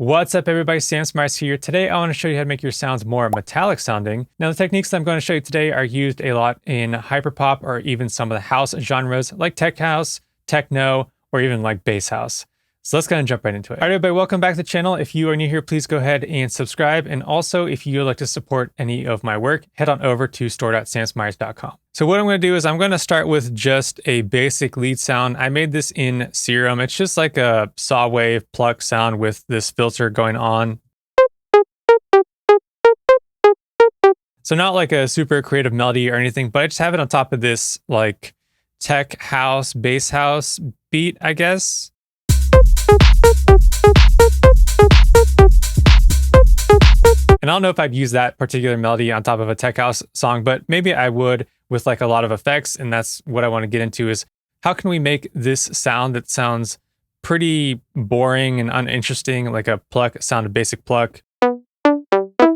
What's up everybody, Smyers here. Today I want to show you how to make your sounds more metallic sounding. Now the techniques that I'm going to show you today are used a lot in hyperpop or even some of the house genres like tech house, techno, or even like bass house. So let's go ahead and jump right into it. All right everybody, welcome back to the channel. If you are new here, please go ahead and subscribe. And also if you would like to support any of my work, head on over to store.samsmyers.com. So what I'm going to do is I'm going to start with just a basic lead sound. I made this in Serum. It's just like a saw wave pluck sound with this filter going on. So not like a super creative melody or anything, but I just have it on top of this like tech house, bass house beat, I guess. And I don't know if I'd use that particular melody on top of a tech house song, but maybe I would with like a lot of effects. And that's what I want to get into is how can we make this sound that sounds pretty boring and uninteresting, like a pluck sound, a basic pluck.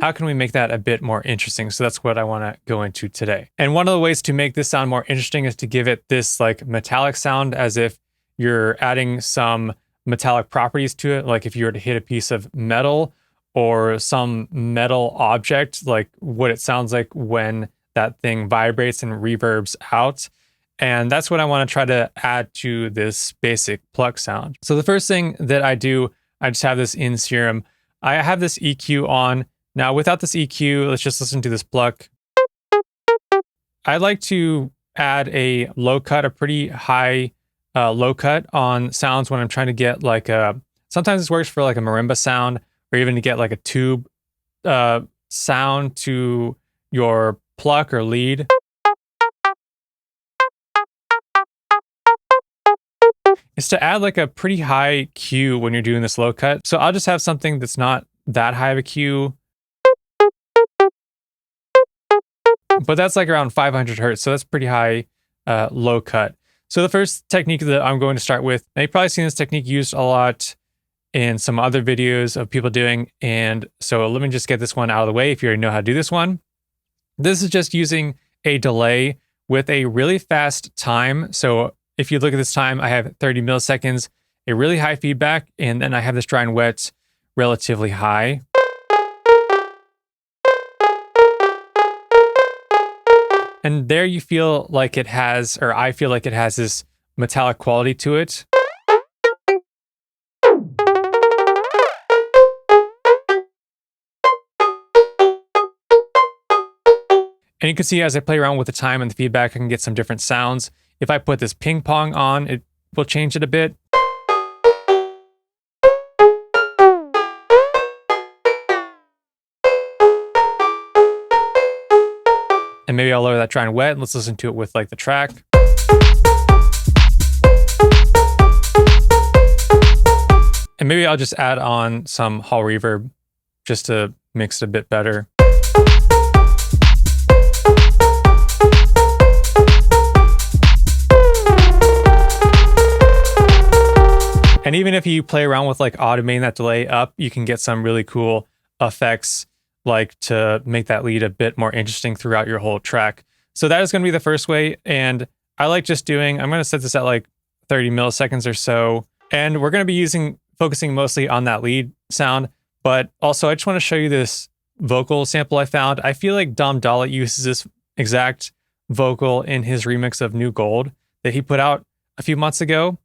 How can we make that a bit more interesting? So that's what I want to go into today. And one of the ways to make this sound more interesting is to give it this like metallic sound, as if you're adding some metallic properties to it. Like if you were to hit a piece of metal or some metal object, like what it sounds like when that thing vibrates and reverbs out. And that's what I want to try to add to this basic pluck sound. So the first thing that I do, I just have this in Serum. I have this EQ on. Now without this EQ, let's just listen to this pluck. I like to add a low cut, a pretty high low cut on sounds when I'm trying to get like a, sometimes this works for like a marimba sound, or even to get like a tube sound to your pluck or lead. Is to add like a pretty high Q when you're doing this low cut. So I'll just have something that's not that high of a Q, but that's like around 500 Hertz. So that's pretty high low cut. So the first technique that I'm going to start with, now you've probably seen this technique used a lot in some other videos of people doing. And so let me just get this one out of the way if you already know how to do this one. This is just using a delay with a really fast time. So if you look at this time, I have 30 milliseconds, a really high feedback, and then I have this dry and wet relatively high. And there you feel like it has, or I feel like it has this metallic quality to it. And you can see as I play around with the time and the feedback, I can get some different sounds. If I put this ping pong on, it will change it a bit. And maybe I'll lower that dry and wet, and let's listen to it with like the track. And maybe I'll just add on some hall reverb just to mix it a bit better. And even if you play around with like automating that delay up, you can get some really cool effects like to make that lead a bit more interesting throughout your whole track. So that is going to be the first way. And I like just doing, I'm going to set this at like 30 milliseconds or so. And we're going to be focusing mostly on that lead sound. But also I just want to show you this vocal sample I found. I feel like Dom Dolla uses this exact vocal in his remix of New Gold that he put out a few months ago.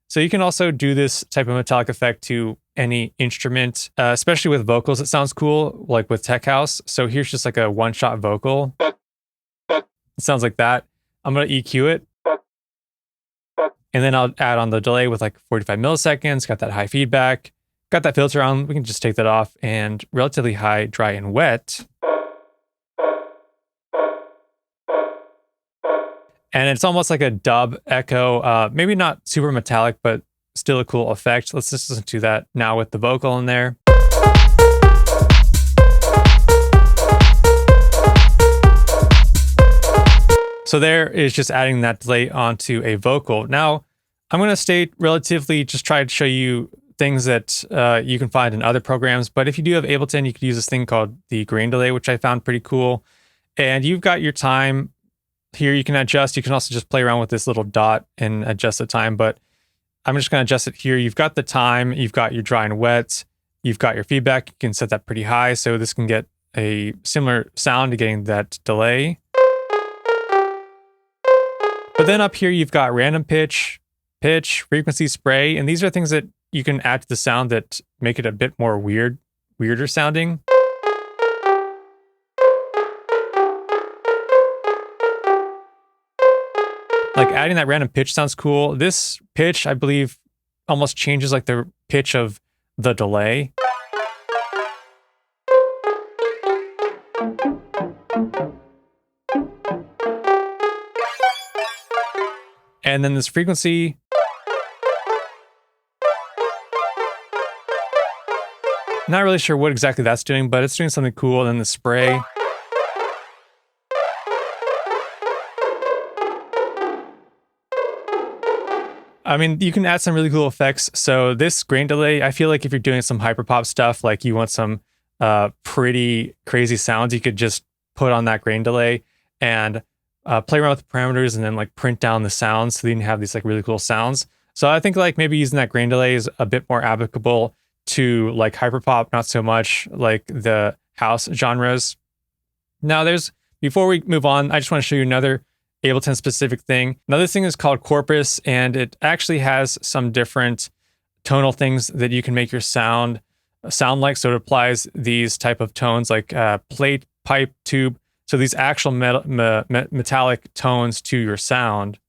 So you can also do this type of metallic effect to any instrument, especially with vocals. It sounds cool, like with tech house. So here's just like a one-shot vocal. It sounds like that. I'm going to EQ it. And then I'll add on the delay with like 45 milliseconds, got that high feedback, got that filter on. We can just take that off, and relatively high, dry and wet. And it's almost like a dub echo, maybe not super metallic, but still a cool effect. Let's just listen to that now with the vocal in there. So there is just adding that delay onto a vocal. Now, I'm going to stay relatively, just try to show you things that you can find in other programs. But if you do have Ableton, you could use this thing called the grain delay, which I found pretty cool. And you've got your time. Here you can adjust. You can also just play around with this little dot and adjust the time, but I'm just going to adjust it here. You've got the time, you've got your dry and wet, you've got your feedback. You can set that pretty high, so this can get a similar sound to getting that delay. But then up here, you've got random pitch, frequency, spray, and these are things that you can add to the sound that make it a bit more weirder sounding. Like adding that random pitch sounds cool. This pitch, I believe, almost changes like the pitch of the delay. And then this frequency. Not really sure what exactly that's doing, but it's doing something cool. And then the spray. I mean, you can add some really cool effects. So this grain delay, I feel like if you're doing some hyperpop stuff, like you want some pretty crazy sounds, you could just put on that grain delay and play around with the parameters and then like print down the sounds so you can have these like really cool sounds. So I think like maybe using that grain delay is a bit more applicable to like hyperpop, not so much like the house genres. Now before we move on, I just want to show you another Ableton specific thing. Now this thing is called Corpus, and it actually has some different tonal things that you can make your sound like. So it applies these type of tones like plate, pipe, tube. So these actual metallic tones to your sound.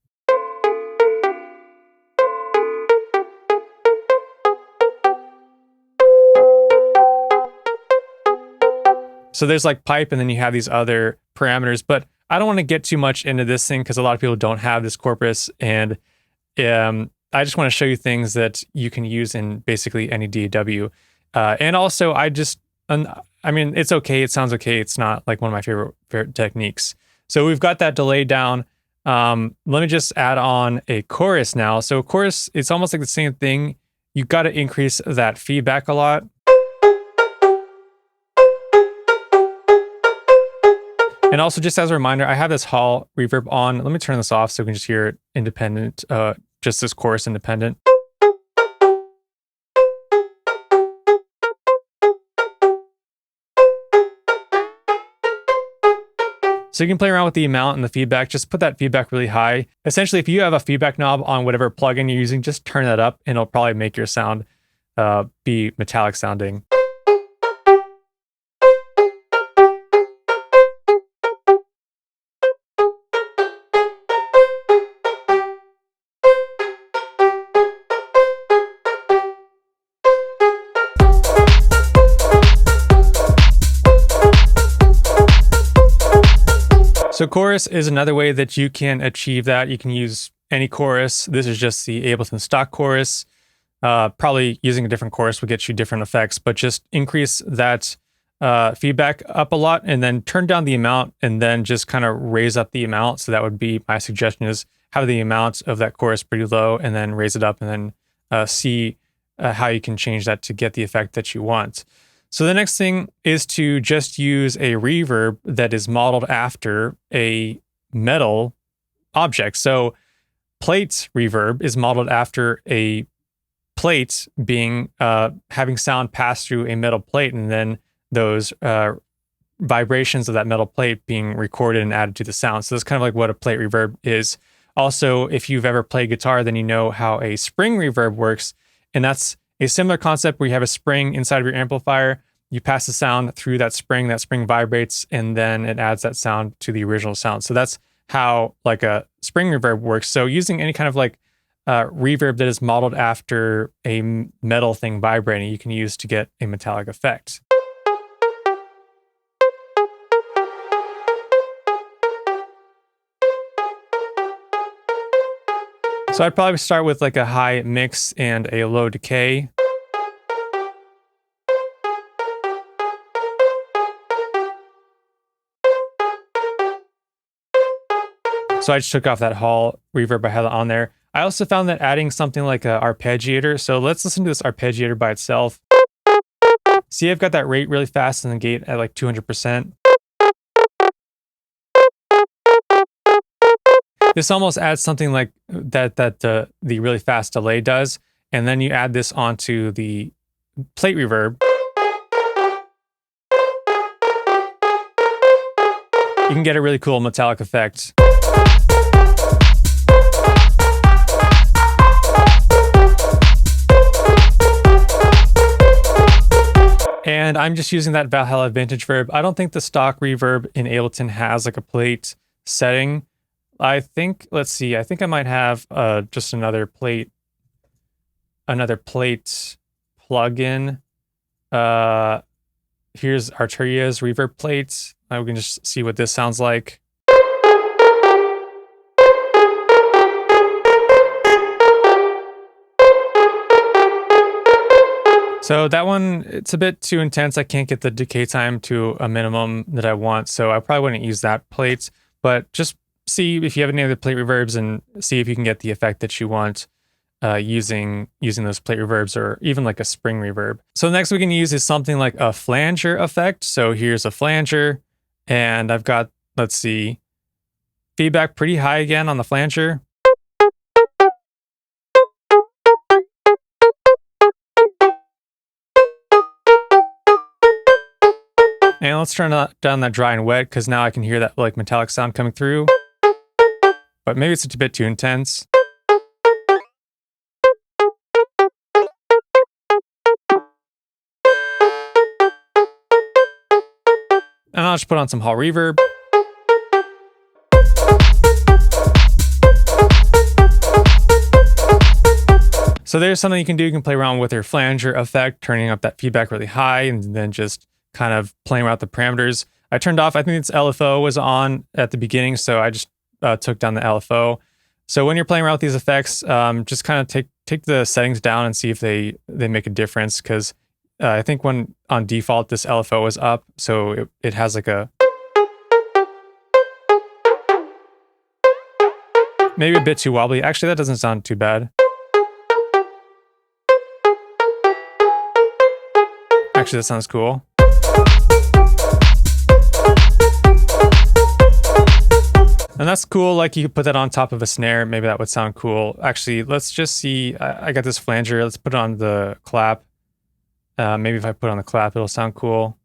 So there's like pipe, and then you have these other parameters, but I don't want to get too much into this thing because a lot of people don't have this Corpus, and I just want to show you things that you can use in basically any DAW. And also, I mean, it's okay. It sounds okay. It's not like one of my favorite techniques. So we've got that delay down. Let me just add on a chorus now. So chorus, it's almost like the same thing. You've got to increase that feedback a lot. And also, just as a reminder, I have this hall reverb on. Let me turn this off so we can just hear it independent, just this chorus independent. So you can play around with the amount and the feedback. Just put that feedback really high. Essentially, if you have a feedback knob on whatever plugin you're using, just turn that up and it'll probably make your sound be metallic sounding. So chorus is another way that you can achieve that. You can use any chorus. This is just the Ableton stock chorus. Probably using a different chorus will get you different effects, but just increase that feedback up a lot and then turn down the amount and then just kind of raise up the amount. So that would be my suggestion, is have the amount of that chorus pretty low and then raise it up and then see how you can change that to get the effect that you want. So the next thing is to just use a reverb that is modeled after a metal object. So plate reverb is modeled after a plate being having sound pass through a metal plate, and then those vibrations of that metal plate being recorded and added to the sound. So that's kind of like what a plate reverb is. Also, if you've ever played guitar, then you know how a spring reverb works, and that's a similar concept where you have a spring inside of your amplifier. You pass the sound through that spring vibrates, and then it adds that sound to the original sound. So that's how like a spring reverb works. So using any kind of like reverb that is modeled after a metal thing vibrating, you can use to get a metallic effect. So I'd probably start with like a high mix and a low decay. So I just took off that hall reverb I had on there. I also found that adding something like an arpeggiator. So let's listen to this arpeggiator by itself. See, I've got that rate really fast and the gate at like 200%. This almost adds something like that the really fast delay does. And then you add this onto the plate reverb, you can get a really cool metallic effect. And I'm just using that Valhalla Vintage Verb. I don't think the stock reverb in Ableton has like a plate setting. I think, let's see, I think I might have just another plate plugin. Here's Arpeggiator's reverb plate. We can just see what this sounds like. So that one, it's a bit too intense. I can't get the decay time to a minimum that I want, so I probably wouldn't use that plate. But just see if you have any other plate reverbs and see if you can get the effect that you want using those plate reverbs, or even like a spring reverb. So next we can use is something like a flanger effect. So here's a flanger, and I've got, let's see, feedback pretty high again on the flanger. And let's turn down that dry and wet, because now I can hear that like metallic sound coming through. But maybe it's a bit too intense. And I'll just put on some hall reverb. So there's something you can do. You can play around with your flanger effect, turning up that feedback really high, and then just kind of playing around with the parameters. I turned off, I think it's LFO was on at the beginning, so I just took down the LFO. So when you're playing around with these effects, just kind of take the settings down and see if they make a difference, because I think when on default this LFO is up, so it has like a maybe a bit too wobbly. Actually, that doesn't sound too bad. Actually, that sounds cool. And that's cool, like you could put that on top of a snare, maybe that would sound cool. Actually, let's just see, I got this flanger, let's put it on the clap. Maybe if I put it on the clap, it'll sound cool.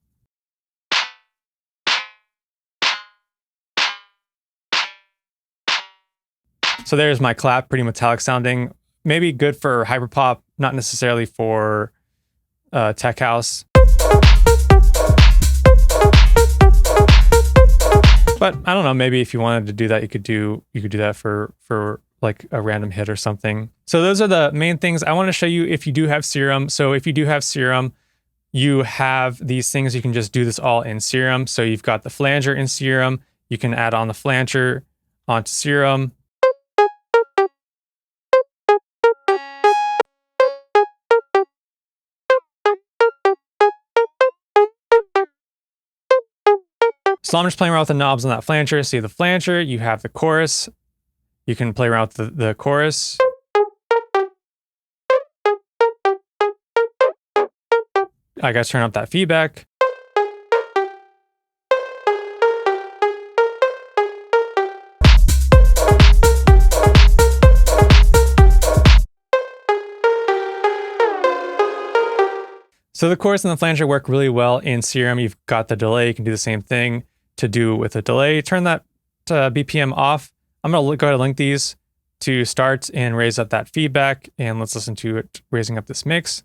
So there's my clap, pretty metallic sounding. Maybe good for hyperpop, not necessarily for tech house. But I don't know, maybe if you wanted to do that, you could do that for like a random hit or something. So those are the main things I want to show you if you do have Serum. So if you do have Serum, you have these things, you can just do this all in Serum. So you've got the flanger in Serum, you can add on the flanger onto Serum. So I'm just playing around with the knobs on that flanger. So you have the flanger, you have the chorus. You can play around with the chorus. I gotta turn up that feedback. So the chorus and the flanger work really well in Serum. You've got the delay, you can do the same thing to do with a delay. Turn that BPM off. I'm gonna go ahead and link these to start and raise up that feedback, and let's listen to it raising up this mix.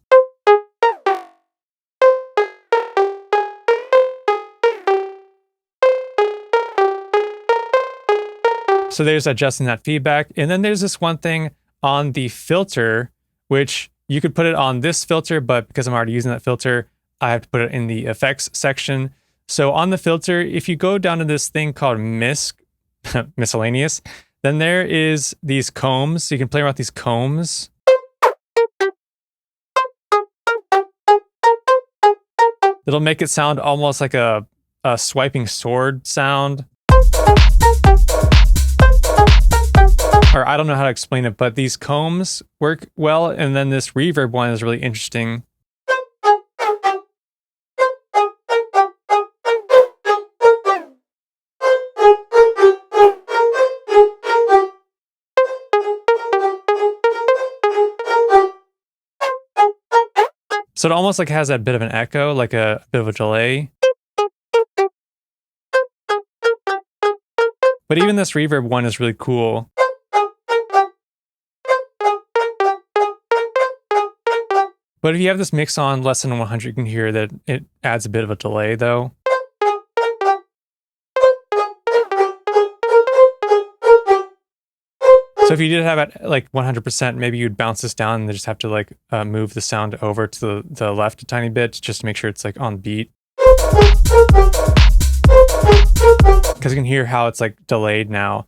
So there's adjusting that feedback. And then there's this one thing on the filter, which you could put it on this filter, but because I'm already using that filter, I have to put it in the effects section. So on the filter, if you go down to this thing called miscellaneous, then there is these combs. So you can play around with these combs. It'll make it sound almost like a swiping sword sound. Or I don't know how to explain it, but these combs work well. And then this reverb one is really interesting. So it almost like has that bit of an echo, like a bit of a delay. But even this reverb one is really cool. But if you have this mix on less than 100, you can hear that it adds a bit of a delay though. So if you did have it like 100%, maybe you'd bounce this down and just have to like move the sound over to the left a tiny bit just to make sure it's like on beat. Because you can hear how it's like delayed now.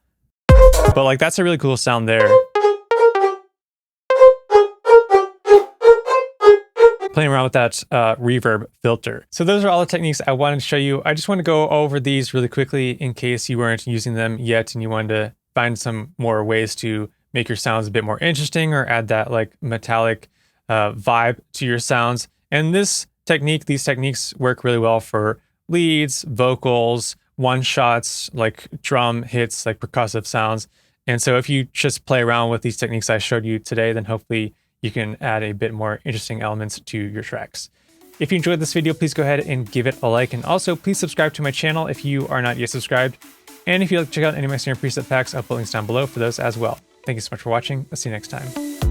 But like that's a really cool sound there. Playing around with that reverb filter. So those are all the techniques I wanted to show you. I just want to go over these really quickly in case you weren't using them yet and you wanted to find some more ways to make your sounds a bit more interesting or add that like metallic vibe to your sounds. And these techniques work really well for leads, vocals, one-shots, like drum hits, like percussive sounds. And so if you just play around with these techniques I showed you today, then hopefully you can add a bit more interesting elements to your tracks. If you enjoyed this video, please go ahead and give it a like. And also please subscribe to my channel if you are not yet subscribed. And if you'd like to check out any of my Serum preset packs, I'll put links down below for those as well. Thank you so much for watching. I'll see you next time.